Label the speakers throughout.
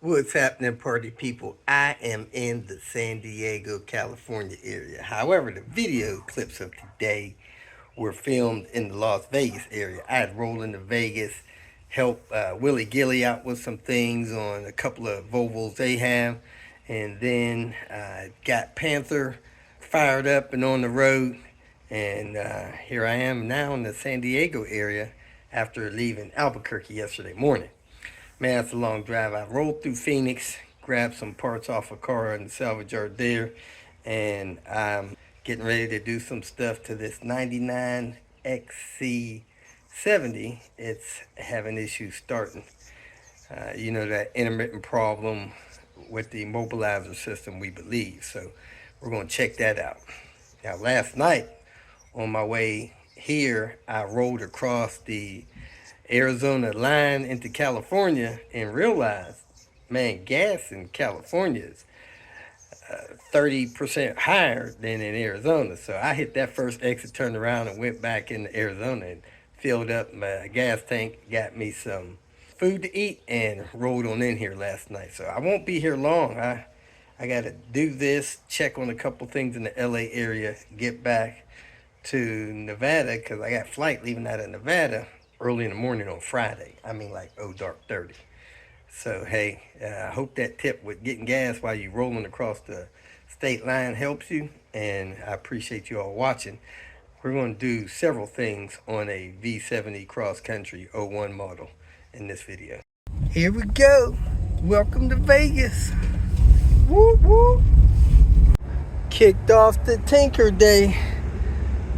Speaker 1: What's happening, party people? I am in the San Diego, California area. However, the video clips of today were filmed in the Las Vegas area. I had rolled into Vegas, helped Willie Gilly out with some things on a couple of Volvos they have, and then got Panther fired up and on the road. And here I am now in the San Diego area after leaving Albuquerque yesterday morning. Man, that's a long drive. I rolled through Phoenix, grabbed some parts off a car in the salvage yard there, and I'm getting ready to do some stuff to this 99 XC70. It's having issues starting. That intermittent problem with the immobilizer system, we believe. So we're going to check that out. Now, last night on my way here, I rolled across the Arizona line into California and realized, man, gas in California is 30% higher than in Arizona. So I hit that first exit, turned around, and went back into Arizona and filled up my gas tank, got me some food to eat, and rolled on in here last night. So I won't be here long. I got to do this, check on a couple things in the LA area, get back to Nevada because I got a flight leaving out of Nevada early in the morning on Friday. I mean, like, dark 30. So, hey, I hope that tip with getting gas while you're rolling across the state line helps you. And I appreciate you all watching. We're going to do several things on a V70 cross country 01 model in this video. Here we go. Welcome to Vegas. Woo woo. Kicked off the Tinker Day.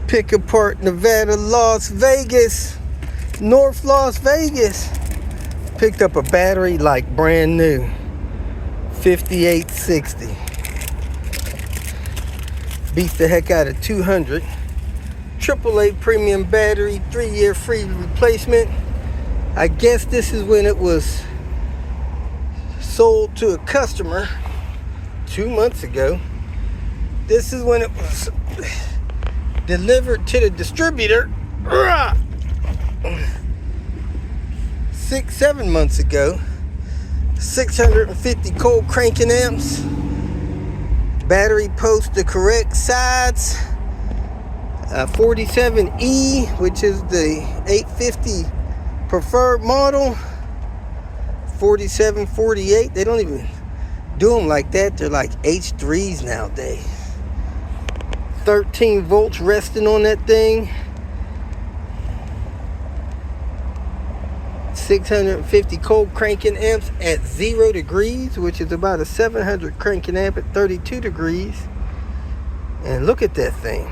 Speaker 1: Pick apart Nevada, Las Vegas. North Las Vegas. Picked up a battery like brand new. 5860. Beat the heck out of 200. AAA premium battery, 3-year free replacement. I guess this is when it was sold to a customer 2 months ago. This is when it was delivered to the distributor 6-7 months ago. 650 cold cranking amps. Battery post the correct sides. 47E, which is the 850 preferred model. 4748. They don't even do them like that. They're like H3s nowadays. 13 volts resting on that thing. 650 cold cranking amps at 0 degrees, which is about a 700 cranking amp at 32 degrees. And look at that thing.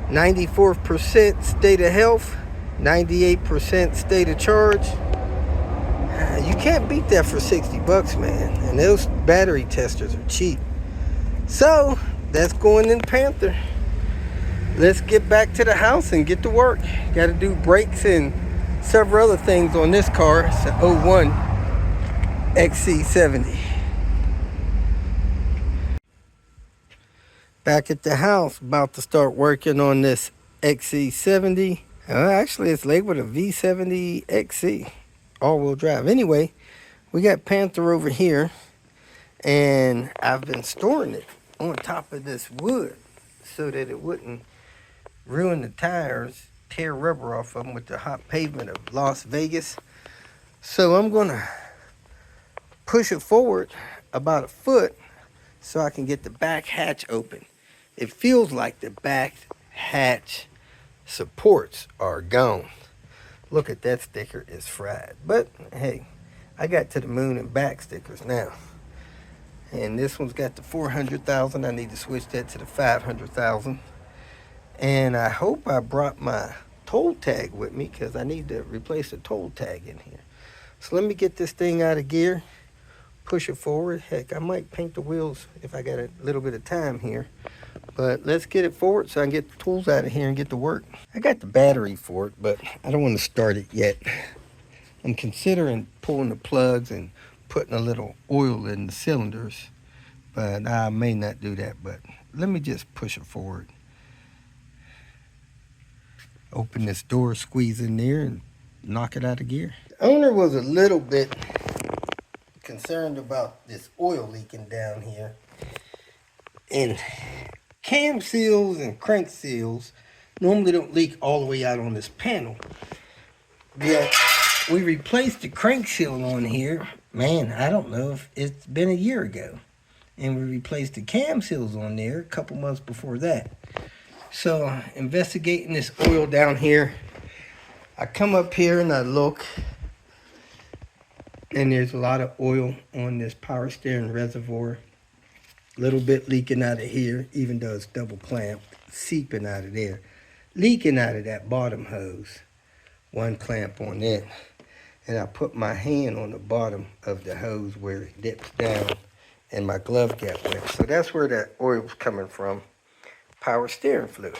Speaker 1: 94% state of health, 98% state of charge. You can't beat that for 60 bucks, man. And those battery testers are cheap. So that's going in Panther. Let's get back to the house and get to work. Got to do brakes and several other things on this car. It's an 01 XC70. Back at the house, about to start working on this XC70. Actually, it's labeled a V70XC, all-wheel drive. Anyway, we got Panther over here, and I've been storing it on top of this wood so that it wouldn't ruin the tires, tear rubber off of them with the hot pavement of Las Vegas. So I'm gonna push it forward about a foot so I can get the back hatch open. It feels like the back hatch supports are gone. Look at that sticker, it's fried. But hey, I got to the moon and back stickers now. And this one's got the 400,000. I need to switch that to the 500,000. And I hope I brought my toll tag with me because I need to replace the toll tag in here. So let me get this thing out of gear, push it forward. Heck, I might paint the wheels if I got a little bit of time here. But let's get it forward so I can get the tools out of here and get to work. I got the battery for it, but I don't want to start it yet. I'm considering pulling the plugs and putting a little oil in the cylinders, but I may not do that. But let me just push it forward. Open this door, squeeze in there, and knock it out of gear. The owner was a little bit concerned about this oil leaking down here. And cam seals and crank seals normally don't leak all the way out on this panel. Yet we replaced the crank seal on here. Man, I don't know if it's been a year ago. And we replaced the cam seals on there a couple months before that. So investigating this oil down here, I come up here and I look, and there's a lot of oil on this power steering reservoir. A little bit leaking out of here, even though it's double clamped, seeping out of there, leaking out of that bottom hose. One clamp on it, and I put my hand on the bottom of the hose where it dips down, and my glove got wet. So that's where that oil's coming from, power steering fluid.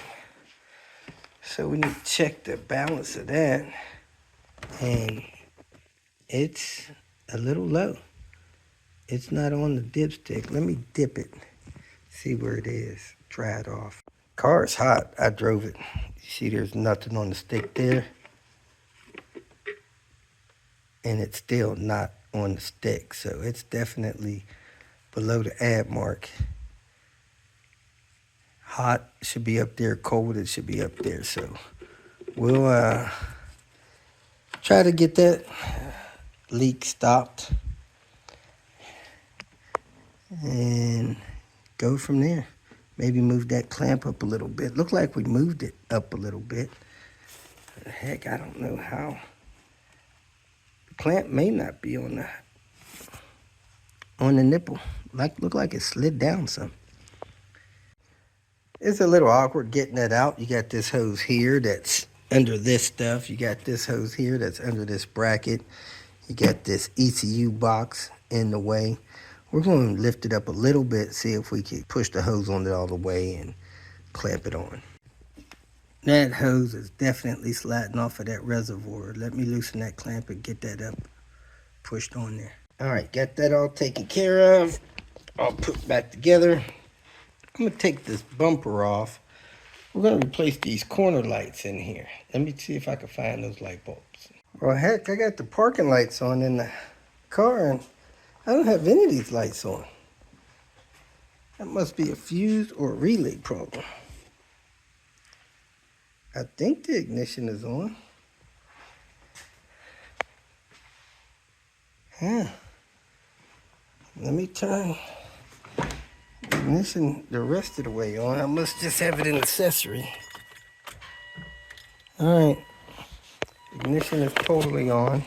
Speaker 1: So we need to check the balance of that, and it's a little low. It's not on the dipstick. Let me dip it, see where it is, dry it off. Car is hot. I drove it. You see there's nothing on the stick there, and it's still not on the stick, so it's definitely below the add mark. Hot should be up there, cold it should be up there. So we'll try to get that leak stopped and go from there. Maybe move that clamp up a little bit. Looked like we moved it up a little bit. Heck, I don't know how. The clamp may not be on the nipple. Look like it slid down some. It's a little awkward getting that out. You got this hose here that's under this stuff. You got this hose here that's under this bracket. You got this ECU box in the way. We're going to lift it up a little bit, see if we can push the hose on it all the way and clamp it on. That hose is definitely sliding off of that reservoir. Let me loosen that clamp and get that up, pushed on there. All right, got that all taken care of. I'll put back together. I'm going to take this bumper off. We're going to replace these corner lights in here. Let me see if I can find those light bulbs. Well, heck, I got the parking lights on in the car, and I don't have any of these lights on. That must be a fuse or a relay problem. I think the ignition is on. Yeah. Let me turn the ignition the rest of the way on. I must just have it in accessory. All right. Ignition is totally on.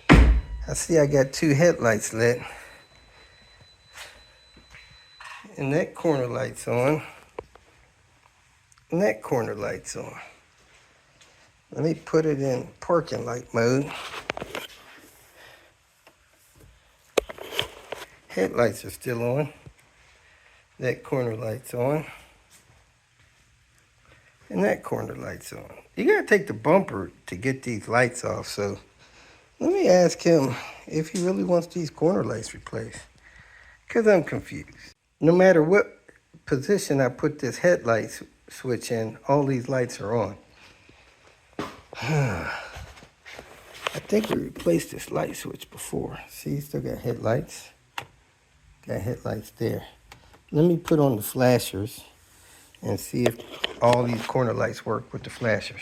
Speaker 1: I see I got two headlights lit. And that corner light's on. And that corner light's on. Let me put it in parking light mode. Headlights are still on. That corner light's on. And that corner light's on. You gotta take the bumper to get these lights off, so let me ask him if he really wants these corner lights replaced, because I'm confused. No matter what position I put this headlight switch in, all these lights are on. I think we replaced this light switch before. See, still got headlights. Got headlights there. Let me put on the flashers and see if all these corner lights work with the flashers.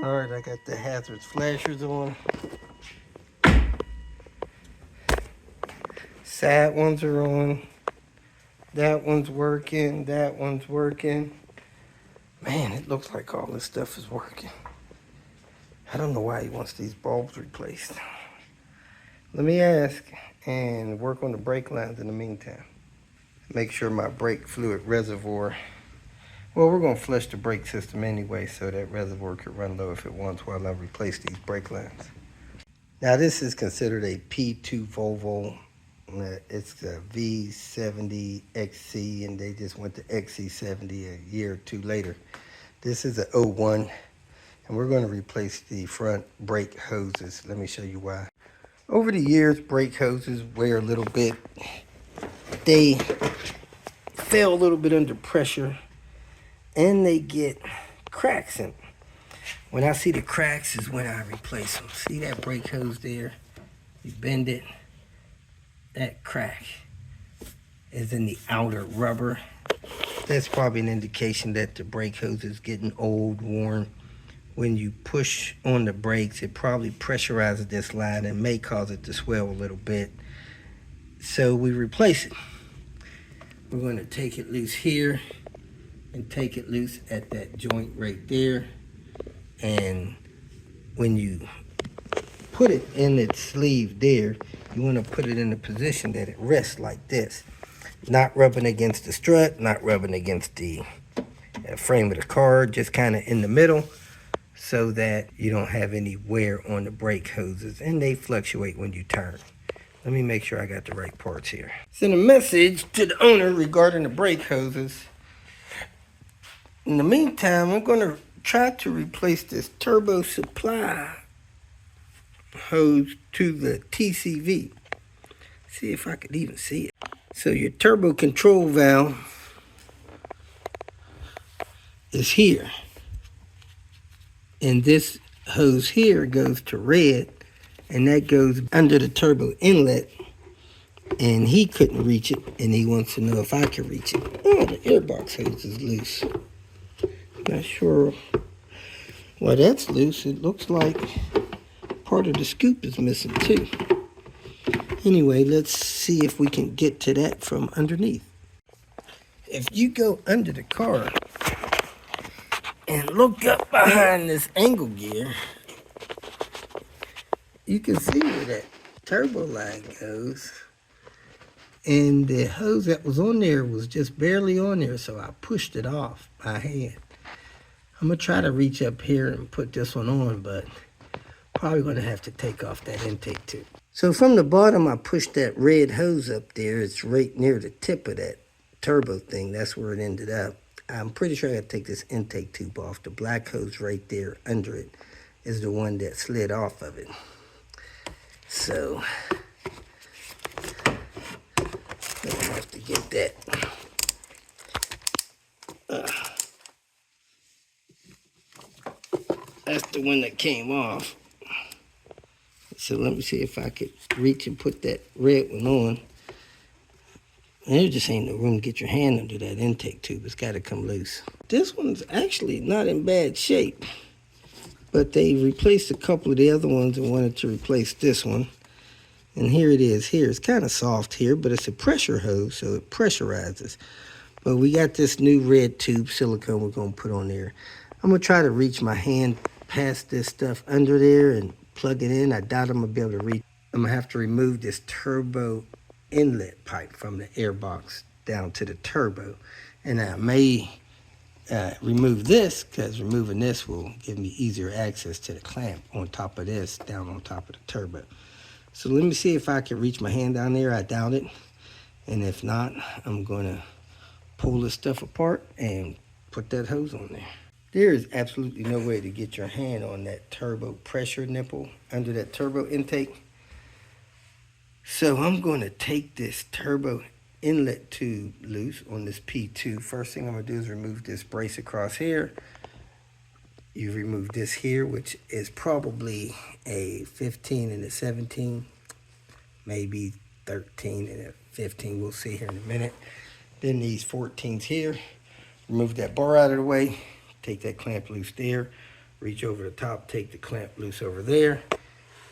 Speaker 1: All right, I got the hazards flashers on. Side ones are on. That one's working. That one's working. Man, it looks like all this stuff is working. I don't know why he wants these bulbs replaced. Let me ask and work on the brake lines in the meantime. Make sure my brake fluid reservoir, well, we're going to flush the brake system anyway so that reservoir could run low if it wants while I replace these brake lines. Now this is considered a P2 Volvo. It's a V70XC, and they just went to XC70 a year or two later. This is a 01, and we're going to replace the front brake hoses. Let me show you why. Over the years, brake hoses wear a little bit. They fail a little bit under pressure, and they get cracks in them. When I see the cracks is when I replace them. See that brake hose there? You bend it, That crack is in the outer rubber. That's probably an indication that the brake hose is getting old, worn. When you push on the brakes, it probably pressurizes this line and may cause it to swell a little bit. So we replace it. We're going to take it loose here and take it loose at that joint right there. And when you put it in its sleeve there, you want to put it in a position that it rests like this. Not rubbing against the strut, not rubbing against the frame of the car, just kind of in the middle so that you don't have any wear on the brake hoses, and they fluctuate when you turn. Let me make sure I got the right parts here. Send a message to the owner regarding the brake hoses. In the meantime, I'm going to try to replace this turbo supply hose to the TCV. See if I could even see it. So your turbo control valve is here. And this hose here goes to red, and that goes under the turbo inlet. And he couldn't reach it, and he wants to know if I can reach it. Oh, the airbox hose is loose. Not sure why that's loose. It looks like part of the scoop is missing too. Anyway, let's see if we can get to that from underneath. If you go under the car and look up behind this angle gear, you can see where that turbo line goes. And the hose that was on there was just barely on there, so I pushed it off by hand. I'm going to try to reach up here and put this one on, but probably going to have to take off that intake tube. So from the bottom, I pushed that red hose up there. It's right near the tip of that turbo thing. That's where it ended up. I'm pretty sure I got to take this intake tube off. The black hose right there under it is the one that slid off of it. So I'm going to have to get that. That's the one that came off. So let me see if I could reach and put that red one on. And there just ain't no room to get your hand under that intake tube. It's got to come loose. This one's actually not in bad shape, but they replaced a couple of the other ones and wanted to replace this one. And here it is here. It's kind of soft here, but it's a pressure hose, so it pressurizes. But we got this new red tube silicone we're going to put on there. I'm going to try to reach my hand past this stuff under there and plug it in. I doubt I'm going to be able to reach. I'm going to have to remove this turbo inlet pipe from the airbox down to the turbo. And I may remove this, because removing this will give me easier access to the clamp on top of this, down on top of the turbo. So let me see if I can reach my hand down there. I doubt it. And if not, I'm going to pull this stuff apart and put that hose on there. There is absolutely no way to get your hand on that turbo pressure nipple under that turbo intake. So I'm going to take this turbo inlet tube loose on this P2. First thing I'm going to do is remove this brace across here. You remove this here, which is probably a 15 and a 17, maybe 13 and a 15. We'll see here in a minute. Then these 14s here. Remove that bar out of the way. Take that clamp loose there. Reach over the top, take the clamp loose over there.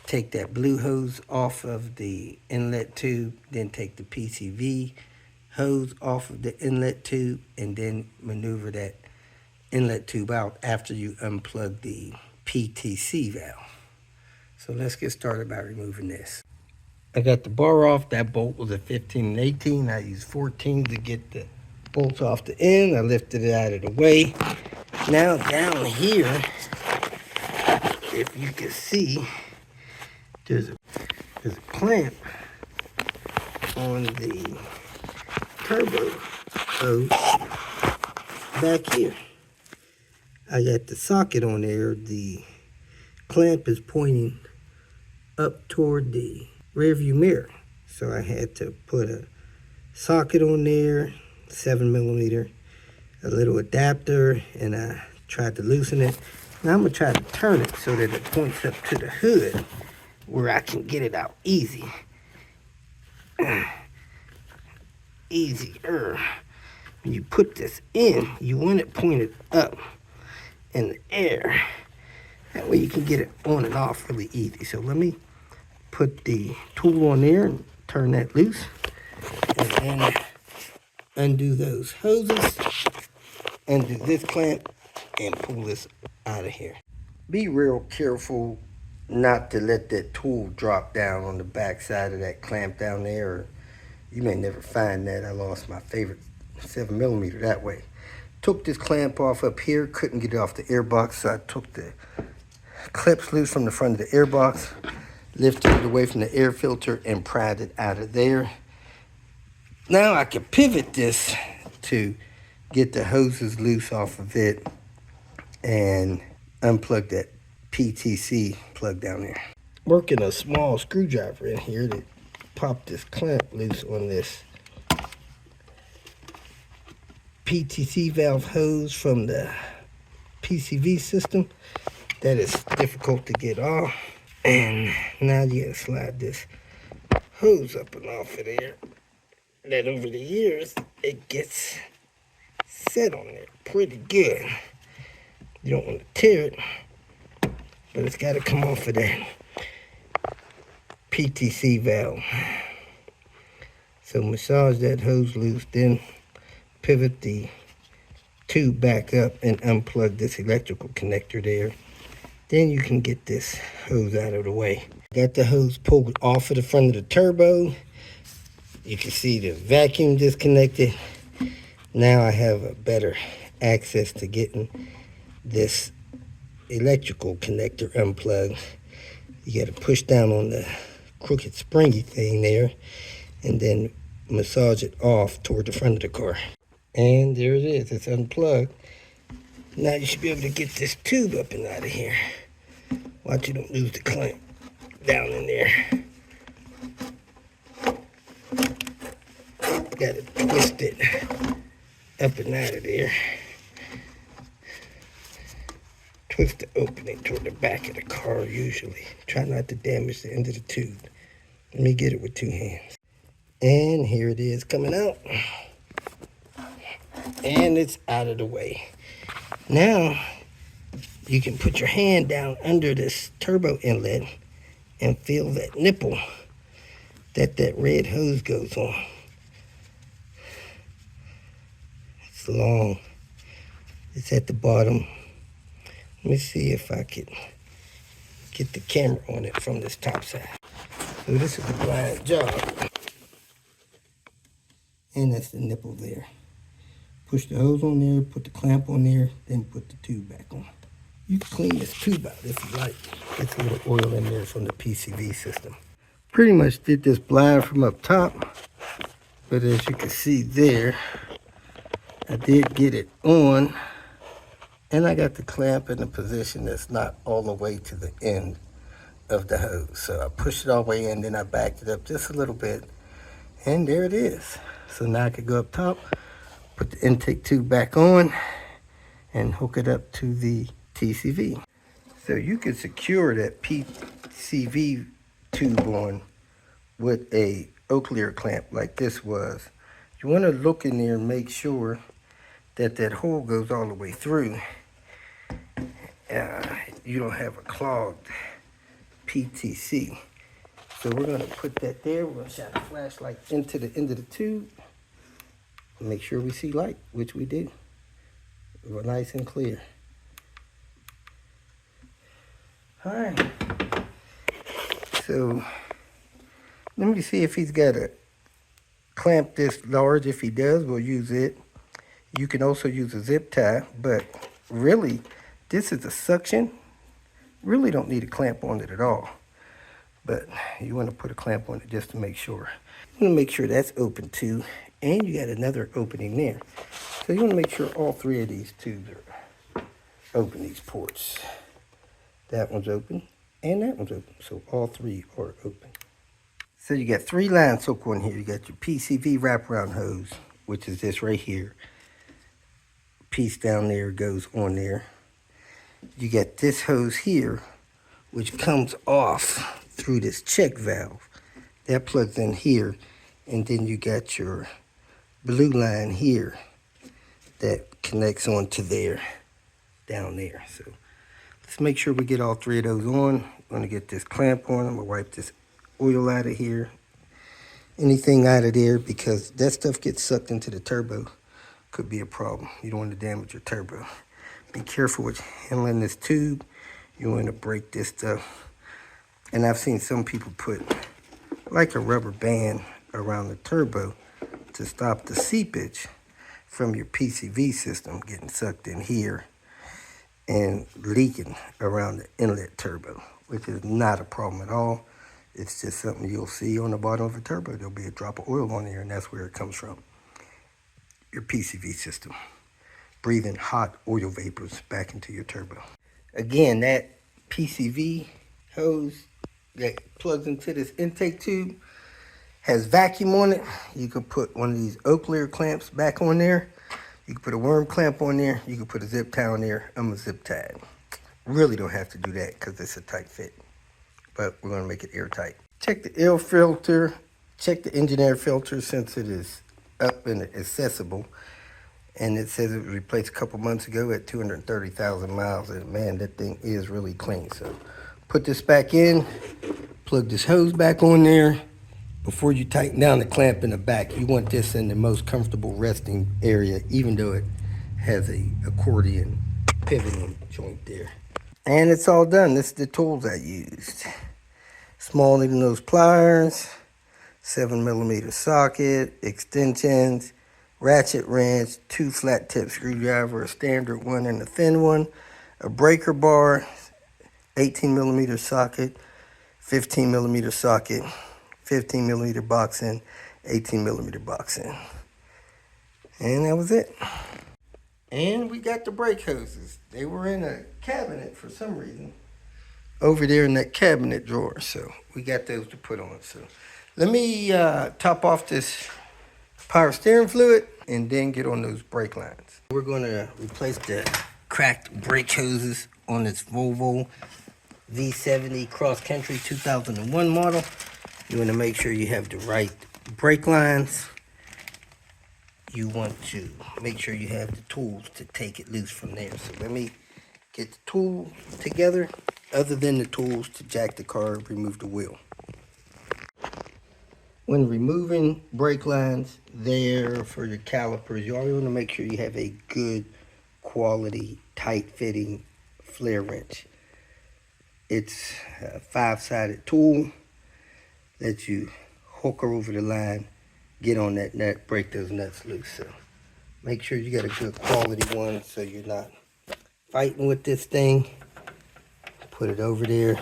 Speaker 1: Take that blue hose off of the inlet tube, then take the PCV hose off of the inlet tube, and then maneuver that inlet tube out after you unplug the PTC valve. So let's get started by removing this. I got the bar off. That bolt was a 15 and 18. I used 14 to get the bolts off the end. I lifted it out of the way. Now down here, if you can see, there's a clamp on the turbo hose back here. I got the socket on there. The clamp is pointing up toward the rear view mirror. So I had to put a socket on there, 7mm, a little adapter, and I tried to loosen it. Now I'm going to try to turn it so that it points up to the hood where I can get it out easy. easier. When you put this in, you want it pointed up in the air. That way you can get it on and off really easy. So let me put the tool on there and turn that loose. And then undo those hoses, undo this clamp, and pull this out of here. Be real careful not to let that tool drop down on the back side of that clamp down there, or you may never find that. I lost my favorite 7mm that way. Took this clamp off up here, couldn't get it off the airbox, so I took the clips loose from the front of the airbox, lifted it away from the air filter, and pried it out of there. Now I can pivot this to get the hoses loose off of it and unplug that PTC plug down there. Working a small screwdriver in here to pop this clamp loose on this PTC valve hose from the PCV system. That is difficult to get off. And now you gotta slide this hose up and off of there. That over the years, it gets set on there pretty good. You don't want to tear it, but it's got to come off of that PTC valve. So massage that hose loose, then pivot the tube back up and unplug this electrical connector there. Then you can get this hose out of the way. Got the hose pulled off of the front of the turbo. You can see the vacuum disconnected. Now I have a better access to getting this electrical connector unplugged. You got to push down on the crooked springy thing there and then massage it off toward the front of the car. And there it is, it's unplugged. Now you should be able to get this tube up and out of here. Watch you don't lose the clamp down in there. Got to twist it up and out of there. Twist the opening toward the back of the car usually. Try not to damage the end of the tube. Let me get it with two hands. And here it is coming out. And it's out of the way. Now, you can put your hand down under this turbo inlet and feel that nipple that red hose goes on. It's long. It's at the bottom. Let me see if I can get the camera on it from this top side. So this is the blind job. And that's the nipple there. Push the hose on there, put the clamp on there, then put the tube back on. You can clean this tube out if you like. Get a little oil in there from the PCV system. Pretty much did this blind from up top, but as you can see there, I did get it on, and I got the clamp in a position that's not all the way to the end of the hose. So I pushed it all the way in, then I backed it up just a little bit, and there it is. So now I could go up top, put the intake tube back on, and hook it up to the TCV. So you can secure that PCV tube on with a O-clear clamp like this was. You want to look in there and make sure that that hole goes all the way through. You don't have a clogged PTC. So we're going to put that there. We're going to shine a flashlight into the end of the tube. Make sure we see light, which we do. We're nice and clear. All right. So let me see if he's got a clamp this large. If he does, we'll use it. You can also use a zip tie, but really, this is a suction. Really don't need a clamp on it at all. But you want to put a clamp on it just to make sure. You want to make sure that's open too. And you got another opening there. So you want to make sure all three of these tubes are open, these ports. That one's open, and that one's open. So all three are open. So you got three lines hooked on here. You got your PCV wraparound hose, which is this right here. Piece down there goes on there. You got this hose here, which comes off through this check valve. That plugs in here. And then you got your blue line here that connects onto there, down there. So let's make sure we get all three of those on. I'm gonna get this clamp on. I'm gonna wipe this oil out of here. Anything out of there, because that stuff gets sucked into the turbo. Could be a problem. You don't want to damage your turbo. Be careful with handling this tube. You want to break this stuff. And I've seen some people put like a rubber band around the turbo to stop the seepage from your PCV system getting sucked in here and leaking around the inlet turbo, which is not a problem at all. It's just something you'll see on the bottom of a turbo. There'll be a drop of oil on there, and that's where it comes from. Your PCV system, breathing hot oil vapors back into your turbo. Again, that PCV hose that plugs into this intake tube has vacuum on it. You can put one of these Oakley clamps back on there. You can put a worm clamp on there. You can put a zip tie on there. I'm a zip tie. Really don't have to do that because it's a tight fit, but we're gonna make it airtight. Check the air filter, check the engine air filter since it is up and accessible. And it says it was replaced a couple months ago at 230,000 miles. And man, that thing is really clean. So put this back in, plug this hose back on there. Before you tighten down the clamp in the back, you want this in the most comfortable resting area, even though it has a accordion pivoting joint there. And it's all done. This is the tools I used. Small needle nose pliers, 7mm socket, extensions, ratchet wrench, 2 flat tip screwdriver, a standard one and a thin one, a breaker bar, 18mm socket, 15mm socket, 15mm box end, 18mm box end. And that was it. And we got the brake hoses. They were in a cabinet for some reason over there in that cabinet drawer. So we got those to put on. So let me top off this power steering fluid and then get on those brake lines. We're going to replace the cracked brake hoses on this Volvo V70 Cross Country 2001 model. You want to make sure you have the right brake lines. You want to make sure you have the tools to take it loose from there. So let me get the tool together, other than the tools to jack the car, remove the wheel. When removing brake lines there for your calipers, you always want to make sure you have a good quality, tight-fitting flare wrench. It's a 5-sided tool. Lets you hook her over the line, get on that nut, break those nuts loose. So make sure you got a good quality one so you're not fighting with this thing. Put it over there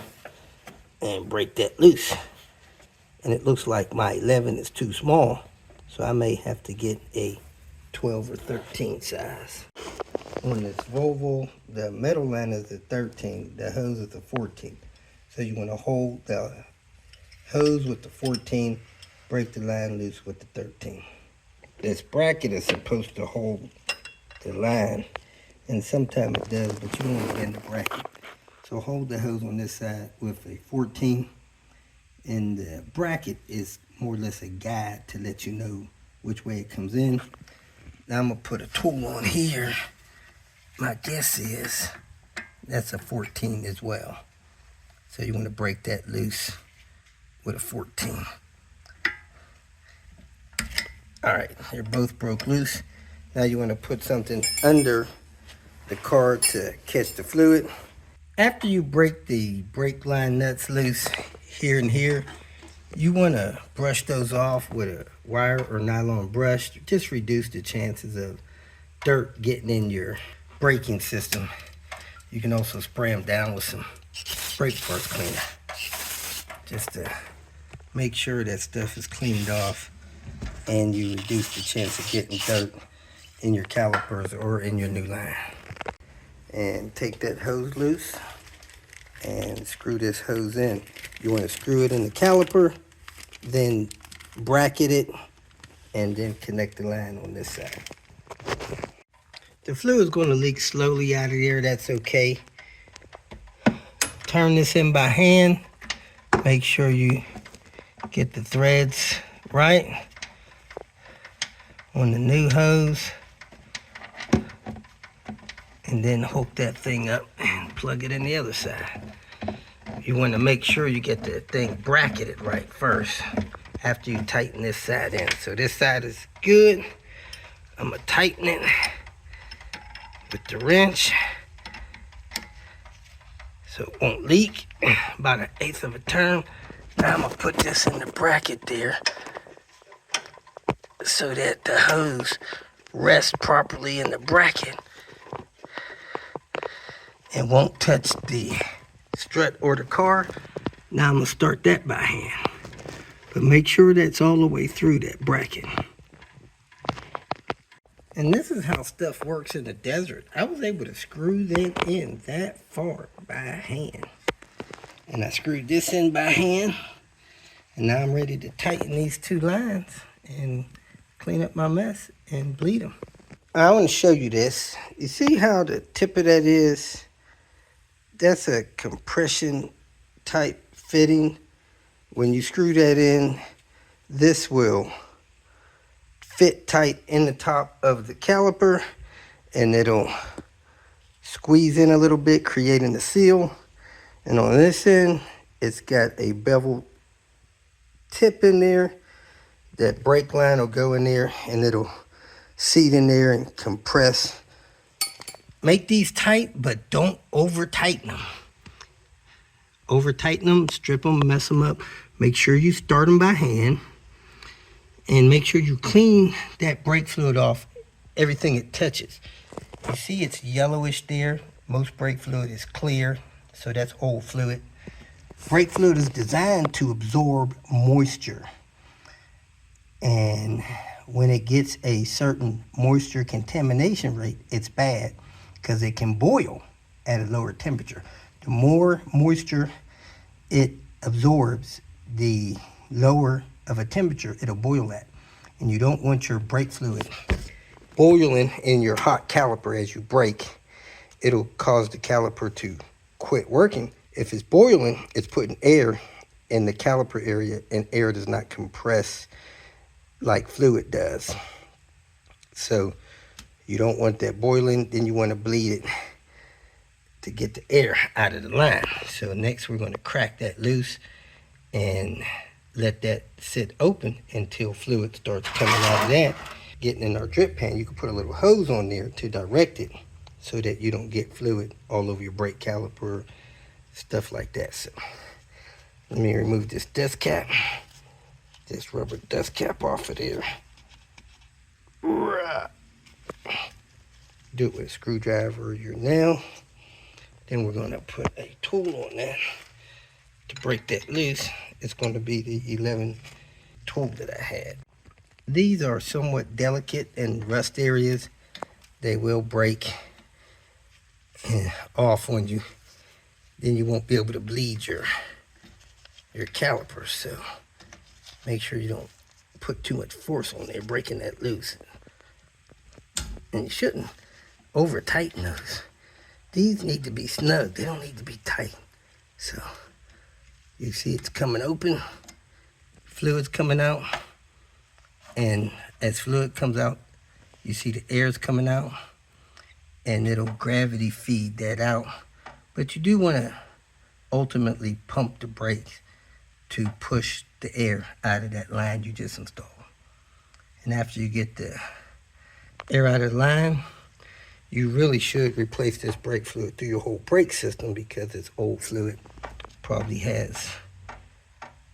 Speaker 1: and break that loose. And it looks like my 11 is too small, so I may have to get a 12 or 13 size. On this Volvo, the metal line is a 13, the hose is a 14. So you want to hold the hose with the 14, break the line loose with the 13. This bracket is supposed to hold the line, and sometimes it does, but you don't want to bend the bracket. So hold the hose on this side with a 14, and the bracket is more or less a guide to let you know which way it comes in. Now I'm going to put a tool on here. My guess is that's a 14 as well. So you want to break that loose with a 14. All right, they're both broke loose. Now you want to put something under the car to catch the fluid. After you break the brake line nuts loose here and here, you want to brush those off with a wire or nylon brush. Just reduce the chances of dirt getting in your braking system. You can also spray them down with some brake parts cleaner, just to make sure that stuff is cleaned off and you reduce the chance of getting dirt in your calipers or in your new line. And take that hose loose and screw this hose in. You want to screw it in the caliper, then bracket it, and then connect the line on this side. The fluid is going to leak slowly out of there. That's okay. Turn this in by hand. Make sure you get the threads right. on the new hose, and then hook that thing up and plug it in the other side. You want to make sure you get the thing bracketed right first after you tighten this side in. So this side is good. I'm going to tighten it with the wrench so it won't leak. About 1/8 of a turn. Now I'm going to put this in the bracket there so that the hose rests properly in the bracket and won't touch the strut or the car. Now I'm going to start that by hand. But make sure that's all the way through that bracket. And this is how stuff works in the desert. I was able to screw that in that far by hand. And I screwed this in by hand. And now I'm ready to tighten these 2 lines and clean up my mess and bleed them. I want to show you this. You see how the tip of that is? That's a compression type fitting. When you screw that in, this will fit tight in the top of the caliper, and it'll squeeze in a little bit, creating the seal. And on this end, it's got a bevel tip in there. That brake line will go in there and it'll seat in there and compress. Make these tight, but don't over tighten them. Over tighten them, strip them, mess them up. Make sure you start them by hand, and make sure you clean that brake fluid off everything it touches. You see it's yellowish there. Most brake fluid is clear, so that's old fluid. Brake fluid is designed to absorb moisture, and when it gets a certain moisture contamination rate, it's bad because it can boil at a lower temperature. The more moisture it absorbs, the lower of a temperature it'll boil at. And you don't want your brake fluid boiling in your hot caliper as you brake. It'll cause the caliper to quit working. If it's boiling, it's putting air in the caliper area, and air does not compress like fluid does. So you don't want that boiling. Then you want to bleed it to get the air out of the line. So next we're going to crack that loose and let that sit open until fluid starts coming out of that. Getting in our drip pan, you can put a little hose on there to direct it so that you don't get fluid all over your brake caliper, stuff like that. So let me remove this dust cap, this rubber dust cap off of there. Do it with a screwdriver or your nail. Then we're going to put a tool on that to break that loose. It's going to be the 11 tool that I had. These are somewhat delicate and rust areas. They will break off on you. Then you won't be able to bleed your calipers. So make sure you don't put too much force on there, breaking that loose. And you shouldn't over tighten those. These need to be snug. They don't need to be tight. So you see it's coming open, fluid's coming out, and as fluid comes out, you see the air's coming out, and it'll gravity feed that out. But you do want to ultimately pump the brakes to push the air out of that line you just installed. And after you get the air out of the line, you really should replace this brake fluid through your whole brake system, because it's old fluid. Probably has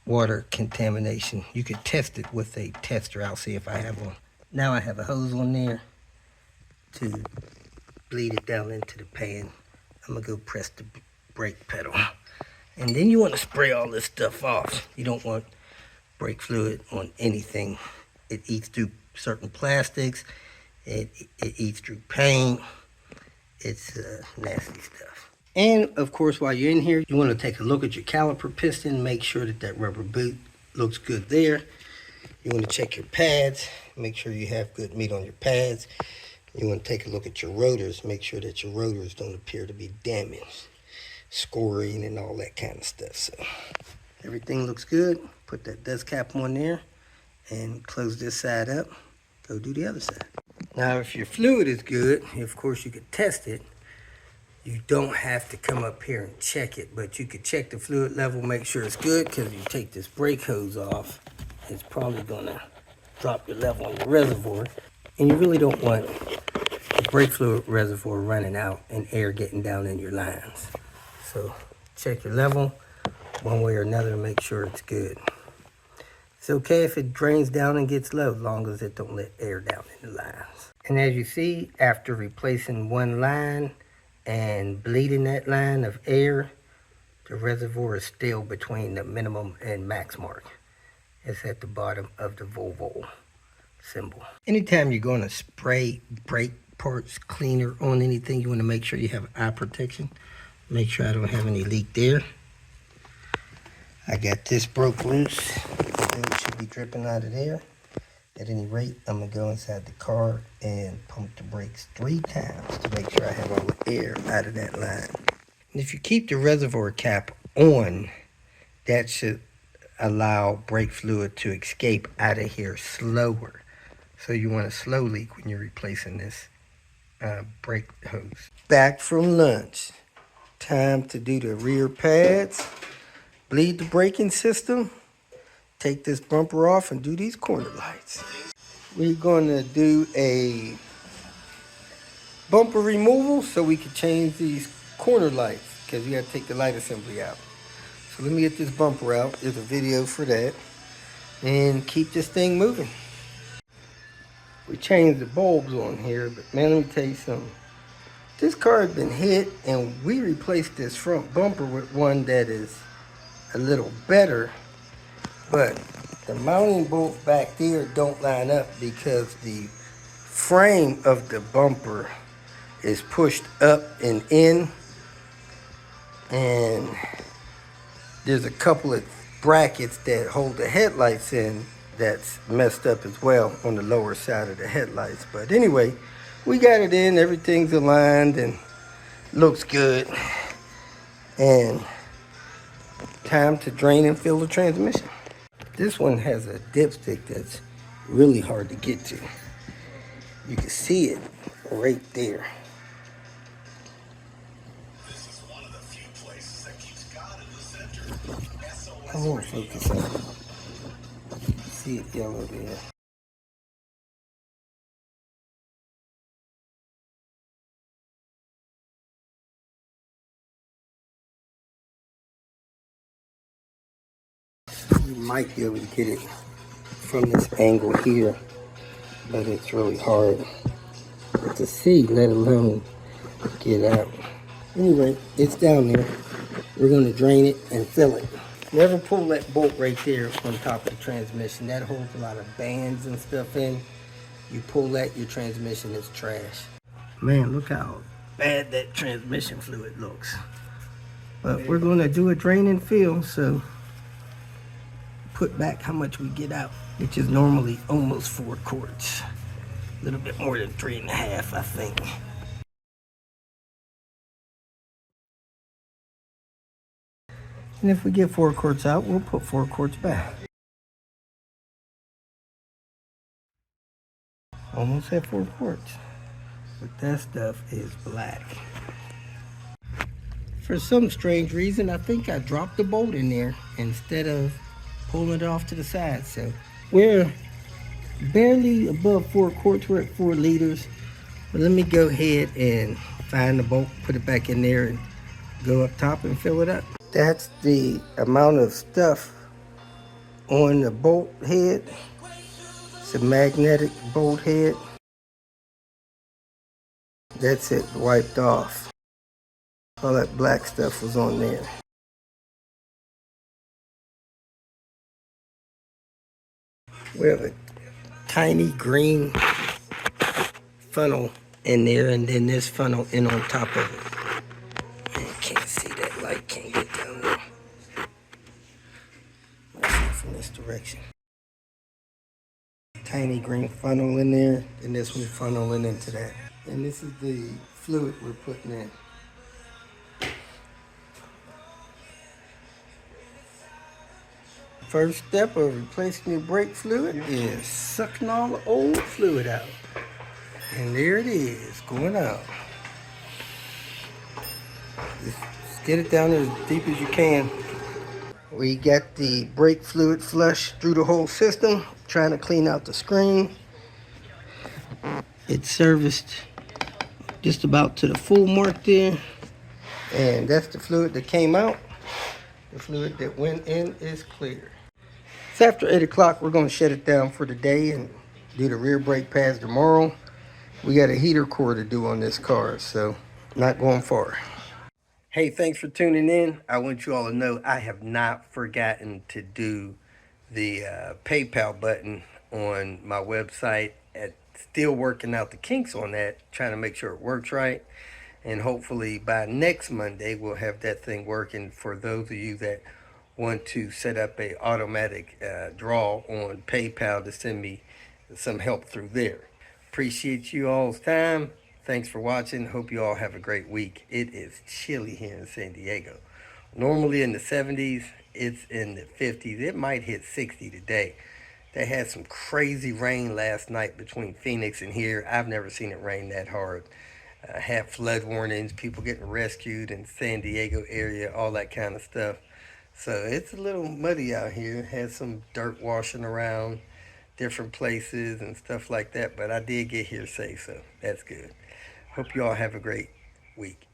Speaker 1: water contamination. You could test it with a tester. I'll see if I have one. Now I have a hose on there to bleed it down into the pan. I'm gonna go press the brake pedal. And then you want to spray all this stuff off. You don't want brake fluid on anything. It eats through certain plastics. It eats through paint. It's nasty stuff. And of course, while you're in here, you want to take a look at your caliper piston. Make sure that that rubber boot looks good there. You want to check your pads. Make sure you have good meat on your pads. You want to take a look at your rotors. Make sure that your rotors don't appear to be damaged, scoring and all that kind of stuff. So everything looks good. Put that dust cap on there and close this side up. Go do the other side. Now, if your fluid is good, of course you could test it. You don't have to come up here and check it, but you could check the fluid level, make sure it's good, because you take this brake hose off, it's probably gonna drop your level in the reservoir. And you really don't want the brake fluid reservoir running out and air getting down in your lines. So check your level one way or another to make sure it's good. It's okay if it drains down and gets low, as long as it don't let air down in the lines. And as you see, after replacing one line and bleeding that line of air, the reservoir is still between the minimum and max mark. It's at the bottom of the Volvo symbol. Anytime you're going to spray brake parts cleaner on anything, you want to make sure you have eye protection. Make sure I don't have any leak there. I got this broke loose. It should be dripping out of there. At any rate, I'm going to go inside the car and pump the brakes 3 times to make sure I have all the air out of that line. And if you keep the reservoir cap on, that should allow brake fluid to escape out of here slower. So you want a slow leak when you're replacing this brake hose. Back from lunch. Time to do the rear pads. Bleed the braking system. Take this bumper off and do these corner lights. We're going to do a bumper removal so we can change these corner lights, because we got to take the light assembly out. So let me get this bumper out. There's a video for that. And keep this thing moving. We changed the bulbs on here, but man, let me tell you something. This car has been hit, and we replaced this front bumper with one that is a little better, but the mounting bolts back there don't line up because the frame of the bumper is pushed up and in, and there's a couple of brackets that hold the headlights in that's messed up as well on the lower side of the headlights. But anyway, we got it in, everything's aligned and looks good. And time to drain and fill the transmission. This one has a dipstick that's really hard to get to. You can see it right there. This is one of the few places that keeps God in the center. I won't focus on it. See it yellow there. You might be able to get it from this angle here, but it's really hard to see, let alone get out. Anyway, it's down there. We're going to drain it and fill it. Never pull that bolt right there on top of the transmission. That holds a lot of bands and stuff in. You pull that, your transmission is trash. Man, look how bad that transmission fluid looks. But we're going to do a drain and fill, so put back how much we get out, which is normally almost 4 quarts. A little bit more than 3.5, I think. And if we get 4 quarts out, we'll put 4 quarts back. Almost at 4 quarts. But that stuff is black. For some strange reason, I think I dropped the bolt in there instead of pulling it off to the side. So we're barely above 4 quarts. We're at 4 liters. But let me go ahead and find the bolt, put it back in there, and go up top and fill it up. That's the amount of stuff on the bolt head. It's a magnetic bolt head. That's it, wiped off. All that black stuff was on there. We have a tiny green funnel in there, and then this funnel in on top of it. Man, can't see that light, can't get down there. Let's see from this direction. Tiny green funnel in there, and this one funneling into that. And this is the fluid we're putting in. First step of replacing your brake fluid is sucking all the old fluid out. And there it is, going out. Just get it down there as deep as you can. We got the brake fluid flush through the whole system, trying to clean out the screen. It's serviced just about to the full mark there. And that's the fluid that came out. The fluid that went in is clear. It's after 8 o'clock. We're going to shut it down for the day and do the rear brake pads tomorrow. We got a heater core to do on this car, so not going far. Hey, thanks for tuning in. I want you all to know I have not forgotten to do the PayPal button on my website. Still working out the kinks on that, trying to make sure it works right. And hopefully by next Monday, we'll have that thing working for those of you that want to set up a automatic draw on PayPal to send me some help through there. Appreciate you all's time. Thanks for watching. Hope you all have a great week. It is chilly here in San Diego. Normally in the 70s, it's in the 50s. It might hit 60 today. They had some crazy rain last night between Phoenix and here. I've never seen it rain that hard. Had flood warnings, people getting rescued in San Diego area, all that kind of stuff. So it's a little muddy out here. Had some dirt washing around different places and stuff like that. But I did get here safe, so that's good. Hope you all have a great week.